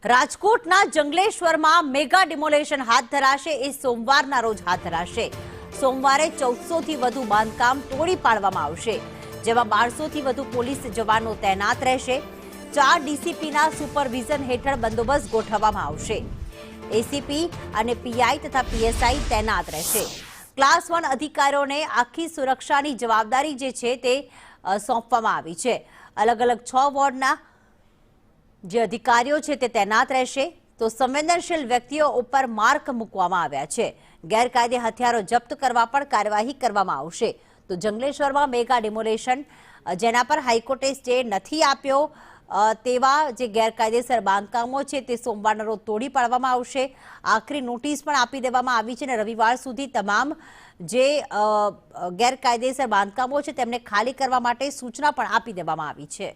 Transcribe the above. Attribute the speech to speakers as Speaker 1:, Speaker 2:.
Speaker 1: રાજકોટના જંગલેશ્વરમાં mega demolition હાથ ધરાશે। એ સોમવારના રોજ હાથ ધરાશે। સોમવારે 1400 થી વધુ બાંધકામ તોડી પાડવામાં આવશે, જેમાં 1200 થી વધુ પોલીસ જવાનો તૈનાત રહેશે। 4 ડીસીપીના સુપરવિઝન હેઠળ બંદોબસ્ત ગોઠવવામાં આવશે। એસીપી અને પીઆઈ તથા પીએસઆઈ તૈનાત રહેશે। ક્લાસ 1 અધિકારીઓને આખી સુરક્ષાની જવાબદારી જે છે તે સોંપવામાં આવી છે। અલગ અલગ 6 વોર્ડના જે અધિકારીઓ છે તે તૈનાત રહેશે। તો સંવેદનશીલ વ્યક્તિઓ ઉપર માર્ક મૂકવામાં આવ્યા છે। ગેરકાયદે હથિયારો જપ્ત કરવા પણ કાર્યવાહી કરવામાં આવશે। તો જંગલેશ્વરમાં મેગા ડિમોલેશન જેના પર હાઈકોર્ટે સ્ટે નથી આપ્યો તેવા જે ગેરકાયદેસર બાંધકામો છે તે સોમવારના રોજ તોડી પાડવામાં આવશે। આખરી નોટિસ પણ આપી દેવામાં આવી છે અને રવિવાર સુધી તમામ જે ગેરકાયદેસર બાંધકામો છે તેમને ખાલી કરવા માટે સૂચના પણ આપી દેવામાં આવી છે।